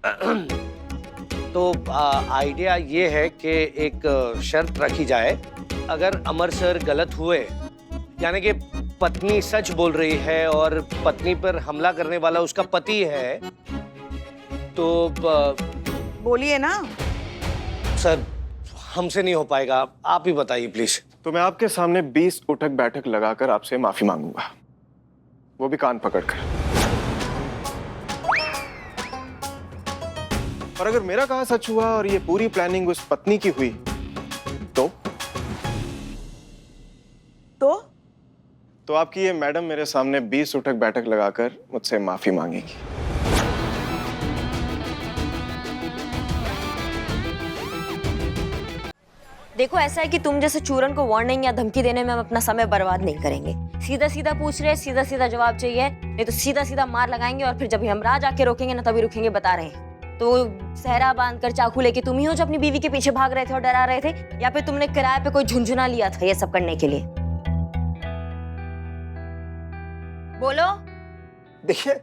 तो आइडिया ये है कि एक शर्त रखी जाए, अगर अमर सर गलत हुए, यानी कि पत्नी सच बोल रही है और पत्नी पर हमला करने वाला उसका पति है, तो बोलिए ना। सर हमसे नहीं हो पाएगा, आप ही बताइए प्लीज। तो मैं आपके सामने 20 उठक बैठक लगाकर आपसे माफी मांगूंगा, वो भी कान पकड़कर। और अगर मेरा कहा सच हुआ और ये पूरी प्लानिंग उस पत्नी की हुई तो आपकी ये मैडम मेरे सामने 20 उठक बैठक लगाकर मुझसे माफी मांगेगी। देखो, ऐसा है कि तुम जैसे चूरन को वार्निंग या धमकी देने में हम अपना समय बर्बाद नहीं करेंगे। सीधा सीधा पूछ रहे हैं, सीधा सीधा जवाब चाहिए, नहीं तो सीधा सीधा मार लगाएंगे और फिर जब हम राज आके रोकेंगे ना तभी रुकेंगे, बता रहे हैं। तो सहरा बांधकर चाकू लेके तुम ही हो जो अपनी बीवी के पीछे भाग रहे थे और डरा रहे थे, या फिर तुमने किराए पे कोई झुंझुना लिया था ये सब करने के लिए? बोलो। देखिए,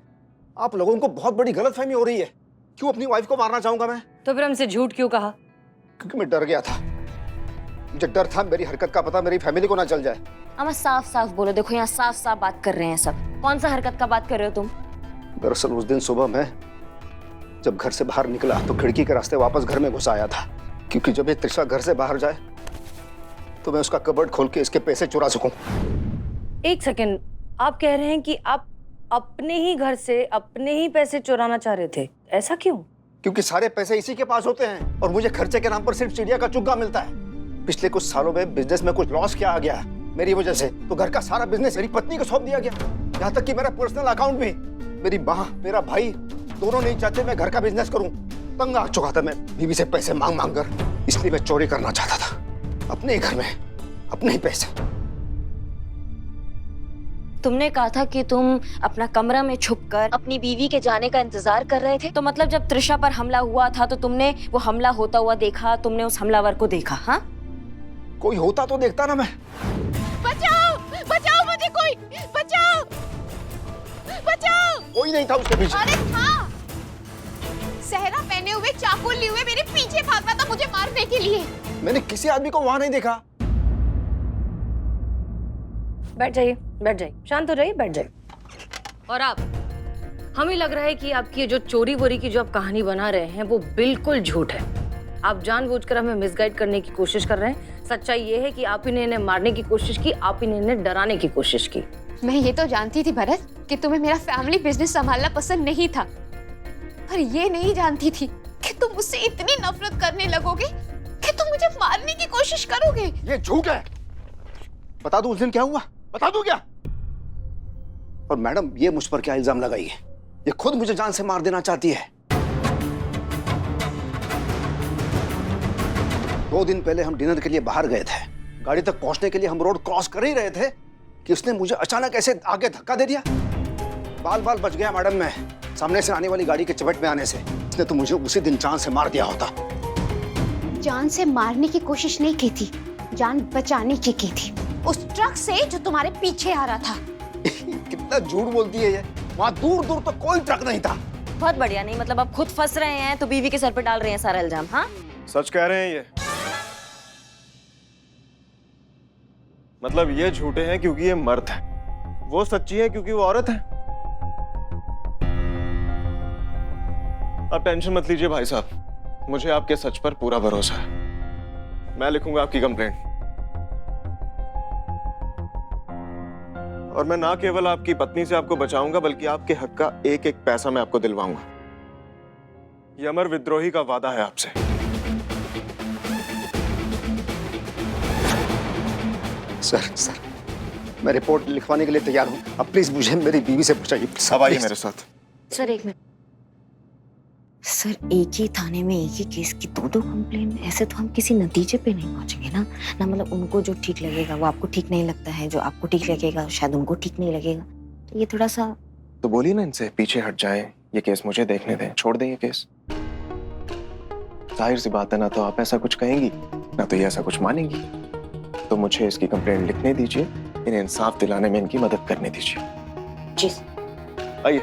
आप लोगों को बहुत बड़ी गलतफहमी हो रही है। क्यों अपनी वाइफ को मारना चाहूंगा मैं? तो फिर हमसे झूठ क्यों कहा? क्योंकि मैं डर गया था। मुझे डर था मेरी हरकत का पता मेरी फैमिली को ना चल जाए। अमर साफ साफ बोलो, देखो यहाँ साफ साफ बात कर रहे हैं सब। कौन सा हरकत का बात कर रहे हो तुम? दरअसल उस दिन सुबह मैं जब घर से बाहर निकला तो खिड़की के रास्ते वापस घर में घुस आया था, क्योंकि जब ये त्रिशा घर से बाहर जाए तो मैं उसका कबर्ड खोल के इसके पैसे चुरा सकूं। एक सेकंड, आप कह रहे हैं कि आप अपने ही घर से अपने ही पैसे चुराना चाह रहे थे, ऐसा क्यों? क्योंकि सारे पैसे इसी के पास होते हैं और मुझे खर्चे के नाम पर सिर्फ चिड़िया का चुग्गा मिलता है। पिछले कुछ सालों में बिजनेस में कुछ लॉस किया आ गया मेरी वजह से, तो घर का सारा बिजनेस मेरी पत्नी को सौंप दिया गया। यहाँ तक कि मेरा पर्सनल अकाउंट भी। मेरी माँ मेरा भाई दोनों नहीं चाहते मैं घर का बिजनेस करूं। तंग आ चुका था मैं बीवी से पैसे मांग मांग कर, इसलिए मैं चोरी करना चाहता था अपने ही घर में अपने ही पैसे। तुमने कहा था कि तुम अपना कमरा में छुपकर अपनी बीवी के जाने का इंतजार कर रहे थे, तो मतलब जब त्रिशा पर हमला हुआ था तो तुमने वो हमला होता हुआ देखा, तुमने उस हमलावर को देखा? हाँ, कोई होता तो देखता ना मैं। बचाओ बचाओ मुझे, कोई बचाओ बचाओ। कोई नहीं था उसके पीछे। अरे था, सहरा पहने हुए चाकू लिए हुए मेरे पीछे भाग रहा था मुझे मारने के लिए। मैंने किसी आदमी को वहां नहीं देखा। बैठ जाइए, बैठ जाइए, शांत हो जाइए, बैठ जाइए। और आप, हमें लग रहा है कि आपकी ये जो चोरी वोरी की जो आप कहानी बना रहे हैं वो बिल्कुल झूठ है। आप जानबूझकर हमें मिसगाइड करने की कोशिश कर रहे हैं। सच्चाई ये है कि आप ही ने इन्हें मारने की कोशिश की, आप ही ने इन्हें डराने की कोशिश की। मैं ये तो जानती थी भरत कि तुम्हें मेरा फैमिली बिजनेस संभालना पसंद नहीं था, पर ये नहीं जानती थी कि तुम मुझसे इतनी नफरत करने लगोगे कि तुम मुझे मारने की कोशिश करोगे। ये झूठ है। बता दूं उस दिन क्या हुआ? बता दूं क्या? और मैडम ये मुझ पर क्या इल्जाम लगाई है? ये खुद मुझे जान से मार देना चाहती है। 2 दिन पहले हम डिनर के लिए बाहर गए थे। गाड़ी तक पहुंचने के लिए हम रोड क्रॉस कर ही रहे थे कि उसने मुझे अचानक ऐसे आगे धक्का दे दिया। बाल बाल बच गया मैडम मैं सामने से आने वाली गाड़ी के चपेट में आने से। इसने तो मुझे उसी दिन जान से मार दिया होता। जान से मारने की कोशिश नहीं की थी, जान बचाने की थी, उस ट्रक से जो तुम्हारे पीछे आ रहा था। कितना झूठ बोलती है ये। वहां दूर दूर तो कोई ट्रक नहीं था। बहुत बढ़िया। नहीं मतलब आप खुद फंस रहे हैं तो बीवी के सर पे डाल रहे हैं सारा इल्जाम। हाँ, सच कह रहे हैं ये? मतलब ये झूठे हैं क्योंकि ये मर्द है, वो सच्ची है क्योंकि वो औरत है। आप टेंशन मत लीजिए भाई साहब, मुझे आपके सच पर पूरा भरोसा है। मैं लिखूंगा आपकी कंप्लेंट और मैं ना केवल आपकी पत्नी से आपको बचाऊंगा बल्कि आपके हक का एक एक पैसा मैं आपको दिलवाऊंगा। ये अमर विद्रोही का वादा है आपसे। सर मैं रिपोर्ट लिखवाने के लिए तैयार हूँ। अब प्लीज मुझे मेरी बीवी से बचाइए। अब आइए मेरे साथ। सर एक मिनट। सर एक ही थाने में एक ही केस की 2-2 कंप्लेन, ऐसे तो हम किसी नतीजे पे नहीं पहुंचेंगे ना। मतलब उनको जो ठीक लगेगा वो आपको ठीक नहीं लगता है, जो आपको ठीक लगेगा शायद उनको ठीक नहीं लगेगा। तो ये थोड़ा सा तो बोलिए ना इनसे पीछे हट जाएं, ये केस मुझे देखने दें, छोड़ दें ये केस। जाहिर सी बात है, ना तो आप ऐसा कुछ कहेंगी ना तो ये ऐसा कुछ मानेंगी। तो मुझे इसकी कंप्लेंट लिखने दीजिए, इन्हें इंसाफ दिलाने में इनकी मदद करने दीजिए। जी आइए।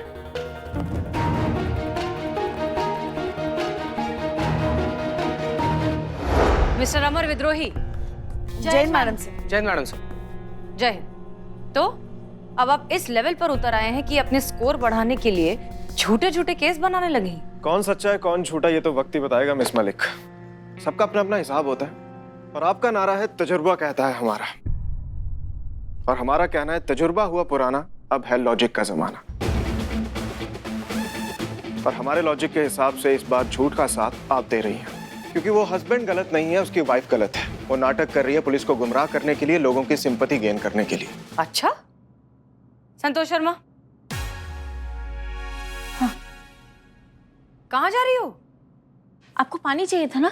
मिस्टर अमर विद्रोही। जय मैडम सर। जय मैडम सर। जय हिंद। तो अब आप इस लेवल पर उतर आए हैं कि अपने स्कोर बढ़ाने के लिए झूठे झूठे केस बनाने लगे हैं। कौन सच्चा है कौन झूठा ये तो वक्त ही बताएगा मिस मलिक। सबका अपना अपना हिसाब होता है और आपका नारा है तजुर्बा कहता है हमारा, और हमारा कहना है तजुर्बा हुआ पुराना, अब है लॉजिक का जमाना। और हमारे लॉजिक के हिसाब से इस बार झूठ का साथ आप दे रही हैं, क्योंकि वो हस्बैंड गलत नहीं है, उसकी वाइफ गलत है। वो नाटक कर रही है पुलिस को गुमराह करने के लिए, लोगों की सिंपैथी गेन करने के लिए। अच्छा संतोष शर्मा, हाँ। कहाँ जा रही हो? आपको पानी चाहिए था ना?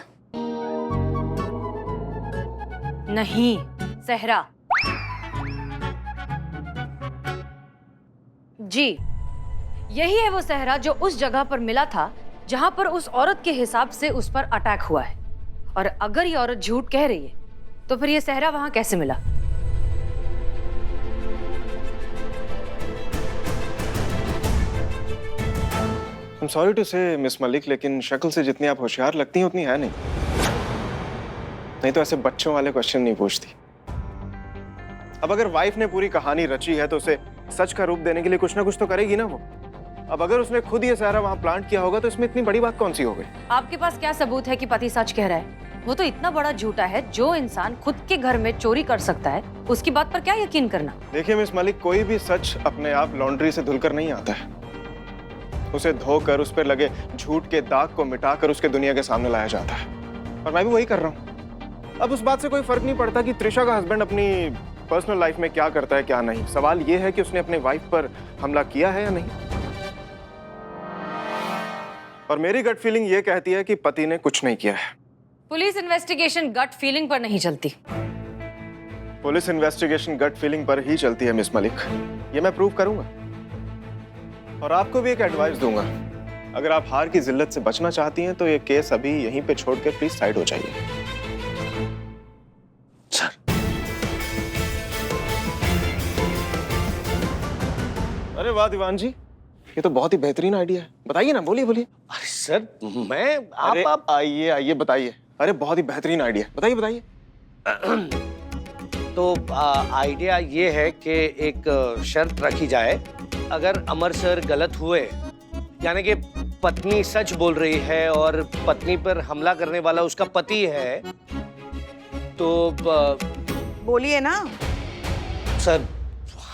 नहीं सहरा जी, यही है वो सहरा जो उस जगह पर मिला था जहां पर उस औरत के हिसाब से उस पर अटैक हुआ है। और अगर ये औरत झूठ कह रही है तो फिर ये सहरा वहां कैसे मिला? I'm sorry to say miss Malik, लेकिन शक्ल से जितनी आप होशियार लगती हैं उतनी है नहीं। नहीं तो ऐसे बच्चों वाले क्वेश्चन नहीं पूछती। अब अगर वाइफ ने पूरी कहानी रची है तो उसे सच का रूप देने के लिए कुछ ना कुछ तो करेगी ना वो। अब अगर उसने खुद ये सारा वहां प्लांट किया होगा तो इसमें इतनी बड़ी बात कौन सी हो गई? आपके पास क्या सबूत है कि पति सच कह रहा है? वो तो इतना बड़ा झूठा है, जो इंसान खुद के घर में चोरी कर सकता है उसकी बात पर क्या यकीन करना? देखिए मिस मलिक, कोई भी सच अपने आप लॉन्ड्री से धुलकर नहीं आता है। उसे धोकर उस पर लगे झूठ के दाग को मिटाकर उसके दुनिया के सामने लाया जाता है, और मैं भी वही कर रहा हूँ। अब उस बात से कोई फर्क नहीं पड़ता कि त्रिशा का हस्बैंड अपनी पर्सनल लाइफ में क्या करता है क्या नहीं। सवाल यह है कि उसने अपने वाइफ पर हमला किया है या नहीं। और मेरी गट फीलिंग ये कहती है कि पति ने कुछ नहीं किया है। पुलिस इन्वेस्टिगेशन गट फीलिंग पर नहीं चलती। पुलिस इन्वेस्टिगेशन गट फीलिंग पर ही चलती है मिस मलिक, ये मैं प्रूव करूंगा। और आपको भी एक एडवाइस दूंगा, अगर आप हार की जिल्लत से बचना चाहती हैं तो ये केस अभी यहीं पे छोड़कर प्लीज साइड हो जाइए। सर। अरे वाह दीवान जी, ये तो बहुत ही बेहतरीन आइडिया है। बताइए ना, बोलिए बोलिए। अरे सर, मैं आप आइए आइए बताइए। अरे बहुत ही बेहतरीन आइडिया, बताइए बताइए। तो आइडिया ये है कि एक शर्त रखी जाए, अगर अमर सर गलत हुए, यानी कि पत्नी सच बोल रही है और पत्नी पर हमला करने वाला उसका पति है, तो बोलिए ना। सर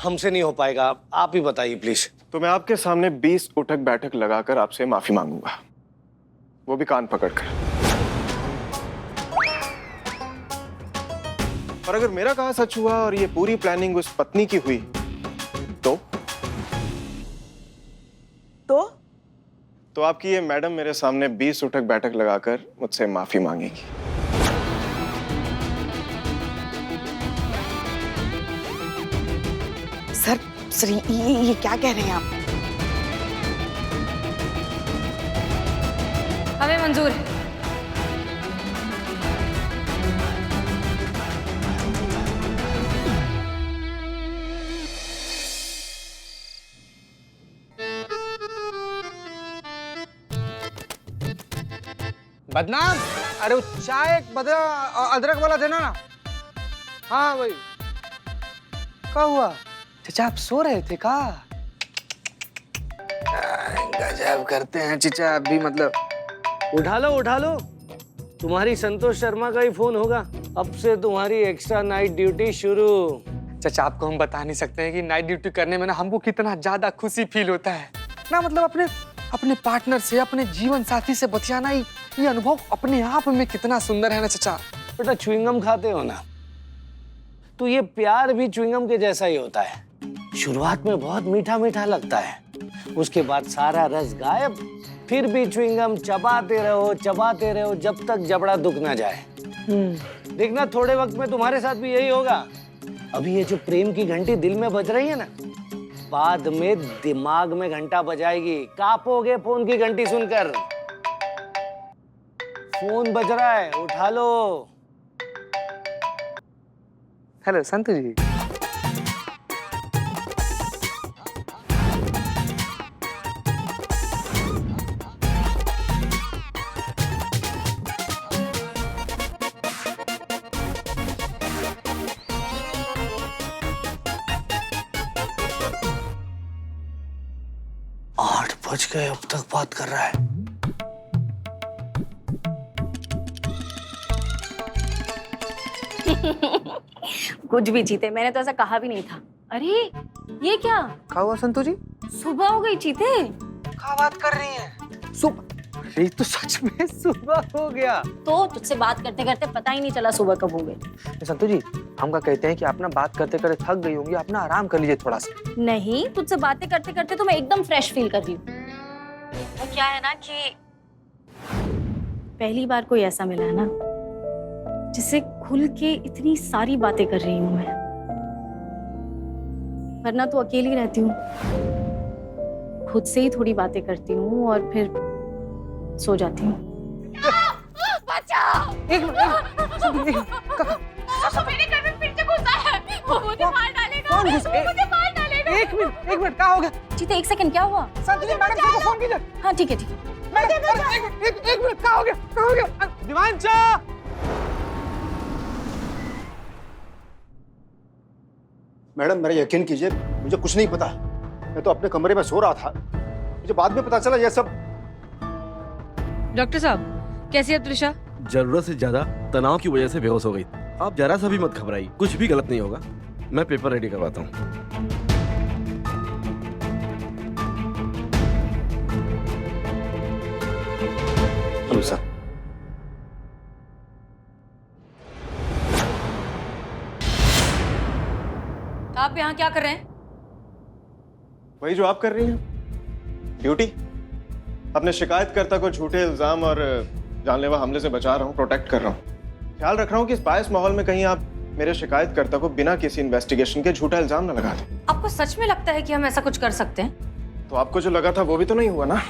हमसे नहीं हो पाएगा, आप ही बताइए प्लीज। तो मैं आपके सामने 20 उठक बैठक लगाकर आपसे माफी मांगूंगा, वो भी कान पकड़कर। और अगर मेरा कहा सच हुआ और ये पूरी प्लानिंग उस पत्नी की हुई तो आपकी ये मैडम मेरे सामने 20 उठक बैठक लगाकर मुझसे माफी मांगेगी। सर ये क्या कह रहे हैं आप? हमें मंजूर है। बदनाम, अरे वो चाय अदरक वाला देना ना। हाँ भाई, क्या हुआ चचा, आप सो रहे थे का? गजब करते हैं चचा, अभी मतलब। उठा लो, तुम्हारी संतोष शर्मा का ही फोन होगा। अब से तुम्हारी एक्स्ट्रा नाइट ड्यूटी शुरू। चचा आपको हम बता नहीं सकते हैं कि नाइट ड्यूटी करने में ना हमको कितना ज्यादा खुशी फील होता है ना। मतलब अपने पार्टनर से, अपने जीवन साथी से बतियाना, ये अनुभव अपने आप में कितना सुंदर है ना चचा। बेटा च्युइंगम खाते हो ना, तो ये प्यार भी च्युइंगम के जैसा ही होता है। शुरुआत में बहुत मीठा मीठा लगता है, उसके बाद सारा रस गायब, फिर भी च्युइंगम चबाते रहो जब तक जबड़ा दुख ना जाए। देखना थोड़े वक्त में तुम्हारे साथ भी यही होगा। अभी ये जो प्रेम की घंटी दिल में बज रही है ना, बाद में दिमाग में घंटा बजाएगी। कांपोगे फोन की घंटी सुनकर। फोन बज रहा है, उठा लो। हेलो संतु जी। बज गए, अब तक बात कर रहा है। कुछ भी चीते, मैंने तो ऐसा कहा भी नहीं था। अरे ये क्या, क्या हुआ संतु जी? सुबह हो गई चीते। क्या बात कर रही हैं? सुबह? अरे तो सच में सुबह हो गया। तो तुझसे बात करते करते पता ही नहीं चला सुबह कब हो गई। संतु जी, हम क्या कहते हैं कि आप ना बात करते करते थक गई होंगी, आप ना आराम कर लीजिए थोड़ा सा। नहीं, तुझसे बातें करते करते तो मैं एकदम फ्रेश फील कर रही हूँ। वो क्या है ना कि पहली बार कोई ऐसा मिला है ना जिससे खुल के इतनी सारी बातें कर रही हूँ मैं। वरना तो अकेली रहती हूँ, खुद से ही थोड़ी बातें करती हूँ और फिर सो जाती हूँ। बचाओ! एक मिनट, वो मेरे घर में फिर से घुसा है। वो मुझे मार डालेगा। कौन घुसा? वो मुझे मार डालेगा। एक मिनट, क्या हो गया? चीते एक सेकंड, क्या हुआ? संतु जी, मैडम को फोन कीजिए। हाँ ठीक है ठीक है। मैडम, एक मिनट, क्या हो गया? दिवांचा! मैडम मेरा यकीन कीजिए, मुझे कुछ नहीं पता। मैं तो अपने कमरे में सो रहा था, मुझे बाद में पता चला ये सब। डॉक्टर साहब, कैसी है त्रिशा? जरूरत से ज्यादा तनाव की वजह से बेहोश हो गई। आप जरा सा भी मत घबराइए, कुछ भी गलत नहीं होगा। मैं पेपर रेडी करवाता हूँ। Hello sir. आप यहाँ क्या कर रहे हैं? वही जो आप कर रही हैं, ड्यूटी। अपने शिकायतकर्ता को झूठे इल्जाम और जानलेवा हमले से बचा रहा हूँ, प्रोटेक्ट कर रहा हूँ। ख्याल रख रहा हूँ कि इस बायस माहौल में कहीं आप मेरे शिकायतकर्ता को बिना किसी इन्वेस्टिगेशन के झूठा इल्जाम न लगा दें। आपको सच में लगता है कि हम ऐसा कुछ कर सकते हैं? तो आपको जो लगा था वो भी तो नहीं हुआ ना।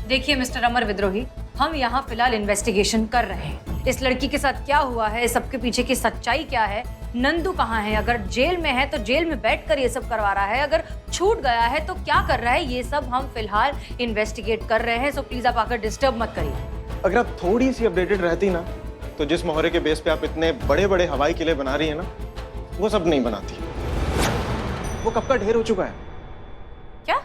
देखिए मिस्टर अमर विद्रोही, हम यहाँ फिलहाल इन्वेस्टिगेशन कर रहे हैं। इस लड़की के साथ क्या हुआ है, इस सबके पीछे की सच्चाई क्या है, नंदू कहाँ है, अगर जेल में है तो जेल में बैठकर ये सब करवा रहा है, अगर छूट गया है तो क्या कर रहा है, ये सब हम फिलहाल इन्वेस्टिगेट कर रहे हैं। सो प्लीज आप आकर डिस्टर्ब मत करिए। अगर आप थोड़ी सी अपडेटेड रहती ना, तो जिस मोहरे के बेस पे आप इतने बड़े बड़े हवाई किले बना रही है ना, वो सब नहीं बनाती। वो कब का ढेर हो चुका है। क्या?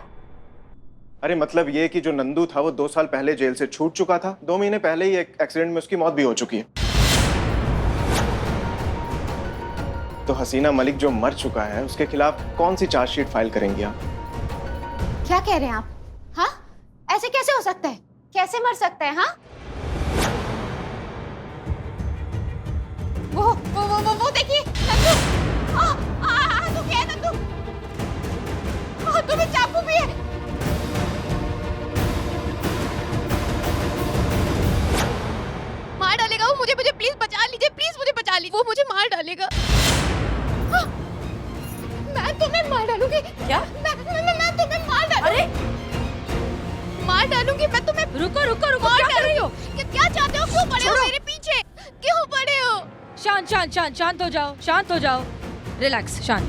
अरे मतलब ये कि जो नंदू था वो 2 साल पहले जेल से छूट चुका था, 2 महीने पहले ही एक एक्सीडेंट में उसकी मौत भी हो चुकी है। तो हसीना मलिक जो मर चुका है उसके खिलाफ कौन सी चार्जशीट फाइल करेंगी आप? क्या कह रहे हैं आप? हाँ, ऐसे कैसे हो सकता है? कैसे मर सकता है? हाँ, वो देखिए नंदू। तो क्या है नंदू? तुम्हें चाकू भी है। मार डालेगा वो मुझे। मुझे प्लीज बचा लीजिए, प्लीज मुझे बचा लीजिए। वो मुझे मार डालेगा। मैं तुम्हें मार डालूंगी। क्या? मैं तुम्हें मार डालूंगी। अरे मार डालूंगी मैं तुम्हें। रुको रुको रुको, मार क्या कर रही हो? क्या चाहते हो? क्यों पड़े हो मेरे पीछे? क्यों पड़े हो? शांत शांत शांत शांत हो जाओ, शांत हो जाओ, रिलैक्स, शांत।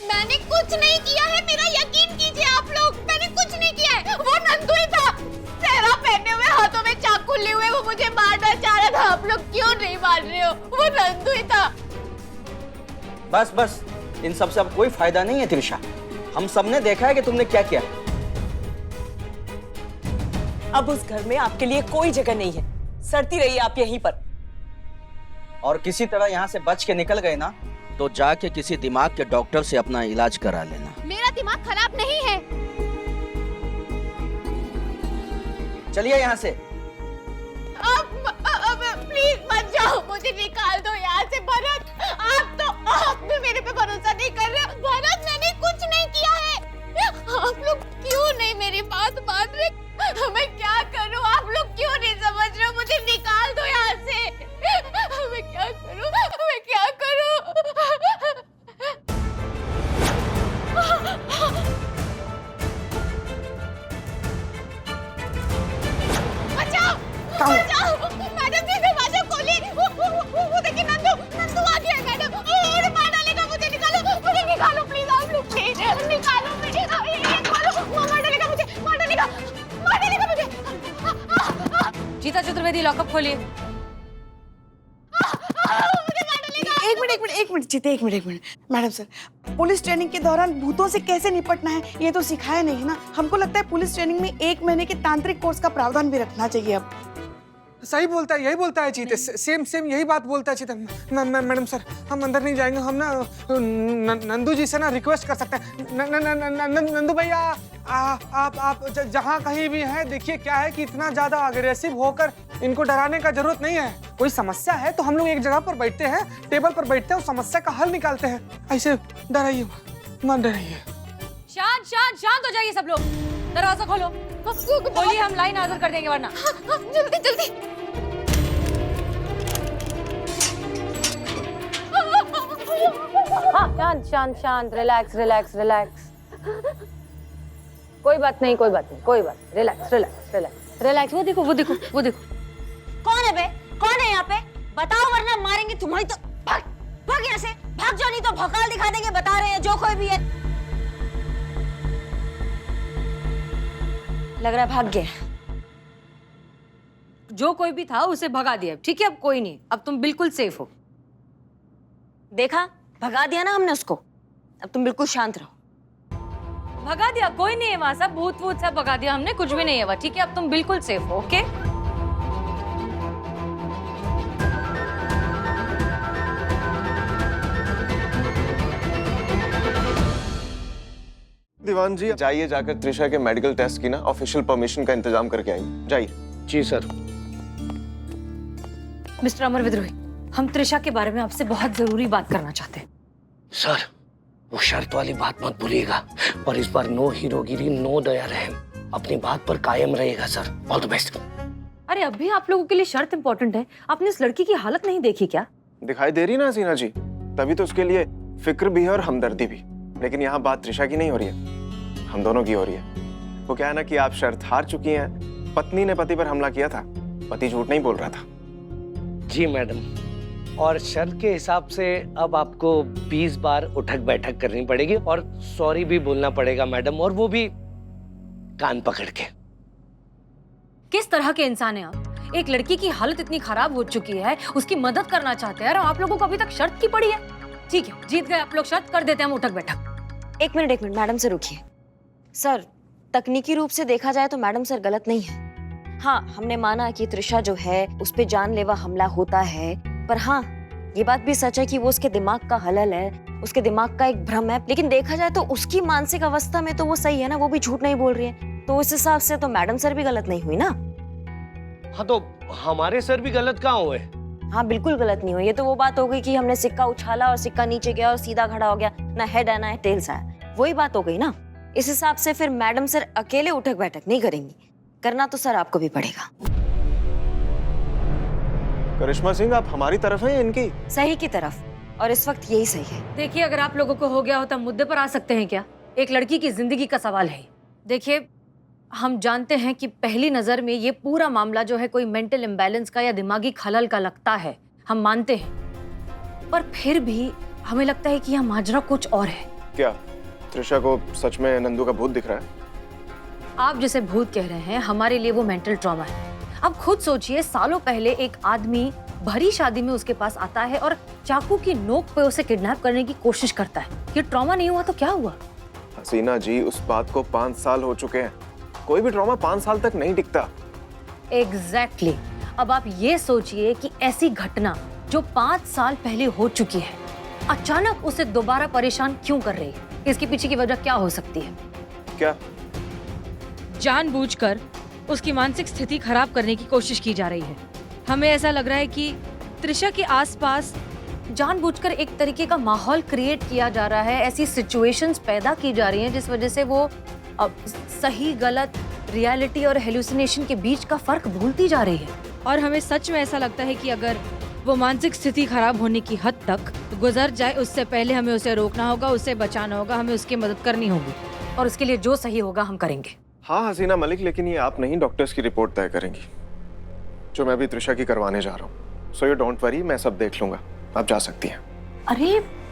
मैंने कुछ नहीं किया है, मेरा यकीन कीजिए आप लोग। मैंने कुछ नहीं किया है। वो नंदू ही था, सेहरा पहने हुए, हाथों में चाकू लिए हुए। वो मुझे मारना चाह रहा था। आप लोग क्यों नहीं मार रहे हो? वो नंदू ही था। बस बस, इन सब से अब कोई फायदा नहीं है त्रिशा। हम सबने देखा है कि तुमने क्या किया। अब उस घर में आपके लिए कोई जगह नहीं है। सड़ती रहिए आप यहीं पर। और किसी तरह यहाँ से बच के निकल गए ना, तो जाके किसी दिमाग के डॉक्टर से अपना इलाज करा लेना। मेरा दिमाग खराब नहीं है। चलिए यहाँ से। अब प्लीज मत जाओ, मुझे निकाल दो यहाँ से। भरत, आप भी मेरे पे भरोसा नहीं कर रहे। भरत, मैंने कुछ नहीं किया है। आप लोग क्यों नहीं मेरी बात मान रहे? मैं क्या करूं? आप लोग क्यों नहीं समझ रहे हो? मुझे निकाल दो यहाँ से। मैं क्या करूं? मैं क्या करूं? बचाओ! बचाओ! मैडम जी, दरवाजा खोलिए। वो देखिए नंदू आ गया है मैडम। और मार डालेगा मुझे। निकालो प्लीज आप लोग, प्लीज निकालो मुझे। ये खोलो, वो मार डालेगा मुझे। मार डालेगा मुझे। जीता चतुर्वेदी, लॉकअप खोलिए। मुझे मार डालेगा। एक मिनट जीते, एक minute. Madam sir, police training के दौरान भूतों से कैसे निपटना है ये तो सिखाया नहीं है ना। हमको लगता है पुलिस ट्रेनिंग में 1 महीने के तांत्रिक कोर्स का प्रावधान भी रखना चाहिए अब। सही बोलता है, यही बोलता है चीते, सेम यही बात बोलता है चीते। मैडम सर, हम अंदर नहीं जाएंगे, हम ना नंदू जी से ना रिक्वेस्ट कर सकते हैं। नंदू भैया, आप जहाँ कहीं भी हैं, देखिए क्या है कि इतना ज्यादा अग्रेसिव होकर इनको डराने का जरूरत नहीं है। कोई समस्या है तो हम लोग एक जगह पर बैठते हैं, टेबल पर बैठते हैं, उस समस्या का हल निकालते हैं। ऐसे डराइए मत, डराइए। शांत हो जाइए सब लोग। दरवाजा खोलो, बोलिए, हम लाइन हाजिर कर देंगे वरना। जल्दी। हाँ, शांत, रिलैक्स। कोई बात नहीं, रिलैक्स। वो देखो। कौन है बे? कौन है यहाँ पे? बताओ वरना मारेंगे तुम्हारी तो। भाग यहाँ से, भाग जाओ, नहीं तो भौकाल दिखा देंगे। बता रहे हैं जो कोई भी है। लग रहा है भाग गया। जो कोई भी था उसे भगा दिया, ठीक है? अब कोई नहीं, अब तुम बिल्कुल सेफ हो। देखा, भगा दिया ना हमने उसको। अब तुम बिल्कुल शांत रहो। भगा दिया, कोई नहीं है वहां, सब भूत सब भगा दिया हमने, कुछ भी नहीं है वहां, ठीक है? अब तुम बिल्कुल सेफ हो, ओके? दीवान जी, जाइए, जाकर त्रिशा के मेडिकल टेस्ट की ना ऑफिशियल परमिशन का इंतजाम करके आइए। जाइए। जी सर। मिस्टर अमर विद्रोही, हम त्रिशा के बारे में आपसे बहुत जरूरी बात करना चाहते हैं। सर, वो शर्त वाली बात मत भूलिएगा, और इस बार नो हीरोगिरी, नो दया रहम, अपनी बात पर कायम रहेगा सर। All the best. अरे अभी आप लोगों के लिए शर्त इंपॉर्टेंट है। आपने इस लड़की की हालत नहीं देखी क्या? दिखाई दे रही ना हसीना जी, तभी तो उसके लिए फिक्र भी है और हमदर्दी भी। लेकिन यहाँ बात त्रिशा की नहीं हो रही है, हम दोनों की हो रही है। वो क्या है ना कि आप शर्त हार चुकी हैं। पत्नी ने पति पर हमला किया था, पति झूठ नहीं बोल रहा था। जी मैडम, और शर्त के हिसाब से अब आपको 20 बार उठक बैठक करनी पड़ेगी और सॉरी भी बोलना पड़ेगा मैडम, और वो भी कान पकड़ के। किस तरह के इंसान हैं आप? एक लड़की की हालत इतनी खराब हो चुकी है, उसकी मदद करना चाहते हैं, और आप लोगों को अभी तक शर्त की पड़ी है। ठीक है, जीत गए आप लोग, शर्त कर देते हैं हम उठक बैठक। एक मिनट मैडम से रुकिए। सर, तकनीकी रूप से देखा जाए तो मैडम सर गलत नहीं है। हाँ, हमने माना कि त्रिशा जो है उस पे जानलेवा हमला होता है, पर हाँ, ये बात भी सच है कि वो उसके दिमाग का हलल है, उसके दिमाग का एक भ्रम है। लेकिन देखा जाए तो उसकी मानसिक अवस्था में तो वो सही है ना, वो भी झूठ नहीं बोल रही है। तो उस हिसाब से तो मैडम सर भी गलत नहीं हुई ना। हाँ, तो हमारे सर भी गलत कहाँ हुए? हाँ, बिल्कुल गलत नहीं हुई। ये तो वो बात हो गई कि हमने सिक्का उछाला और सिक्का नीचे गया और सीधा खड़ा हो गया, ना हेड है ना टेल्स है, वही बात हो गई ना। इस हिसाब से फिर मैडम सर अकेले उठक बैठक नहीं करेंगी, करना तो सर आपको भी पड़ेगा। करिश्मा सिंह, आप हमारी तरफ हैं इनकी? सही की तरफ, और इस वक्त यही सही है। देखिए, अगर आप लोगों को हो गया हो तो मुद्दे पर आ सकते हैं क्या? एक लड़की की जिंदगी का सवाल है। देखिए, हम जानते हैं कि पहली नजर में ये पूरा मामला जो है कोई मेंटल इम्बैलेंस का या दिमागी खलल का लगता है, हम मानते हैं, पर फिर भी हमें लगता है कि यह माजरा कुछ और है। क्या त्रिशा को सच में नंदू का भूत दिख रहा है? आप जैसे भूत कह रहे हैं, हमारे लिए वो मेंटल ट्रॉमा है। अब खुद सोचिए, सालों पहले एक आदमी भरी शादी में उसके पास आता है और चाकू की नोक पे उसे किडनैप करने की कोशिश करता है। ये ट्रॉमा नहीं हुआ तो क्या हुआ? हसीना जी, उस बात को 5 साल हो चुके हैं। कोई भी ट्रॉमा 5 साल तक नहीं टिकता। एग्जैक्टली। अब आप ये सोचिए कि ऐसी घटना जो 5 साल पहले हो चुकी है, अचानक उसे दोबारा परेशान क्यों कर रही है? इसके पीछे की वजह क्या हो सकती है? क्या? जानबूझकर उसकी मानसिक स्थिति खराब करने की कोशिश की जा रही है। हमें ऐसा लग रहा है कि त्रिशा के आसपास जानबूझकर एक तरीके का माहौल क्रिएट किया जा रहा है, ऐसी सिचुएशंस पैदा की जा रही हैं जिस वजह से वो सही गलत, रियलिटी और हेलुसिनेशन के बीच का फर्क भूलती जा रही है। और हमें सच में ऐसा लगता है कि अगर वो मानसिक स्थिति खराब होने की हद तक गुजर जाए, उससे पहले हमें उसे रोकना होगा, उसे बचाना होगा, हमें उसकी मदद करनी होगी, और उसके लिए जो सही होगा हम करेंगे। हाँ हसीना मलिक, लेकिन ये आप नहीं, डॉक्टर्स की रिपोर्ट तय करेंगी, जो मैं भी त्रिशा की करवाने जा रहा हूँ। सो यू डोंट वरी, मैं सब देख लूंगा, आप जा सकती हैं। अरे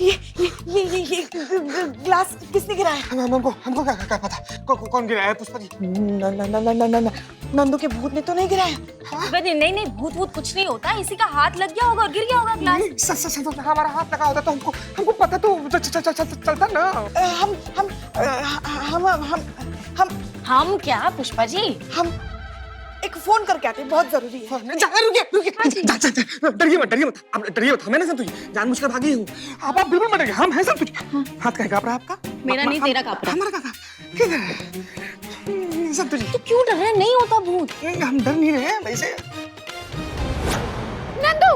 ये ग्लास किसने गिराया? हमको क्या पता कौन गिराया है पुष्पा जी? नंदू के भूत ने तो नहीं गिराया? नहीं नहीं, भूत वूत कुछ नहीं होता, इसी का हाथ लग गया होगा और गिर गया होगा ग्लास। सच हमारा हाथ लगा होता तो हमको पता तो चलता ना। हम क्या पुष्पा जी? हम एक फोन करके आते, बहुत जरूरी है। रुकिए, डरिए मत, आप डरिए मत, हमें ना सब तुझे जानबूझकर भागी हूँ। आप बिल्कुल मत डरिए, हम हैं सब तुझे। हाथ कहीं काँप रहा है आपका? मेरा नहीं, तेरा काँप रहा है। हमारा किधर है? सब तुझे। तो क्यों डर रहे हैं? नहीं होता भूत। हम डर नहीं रहे हैं वैसे। नंदू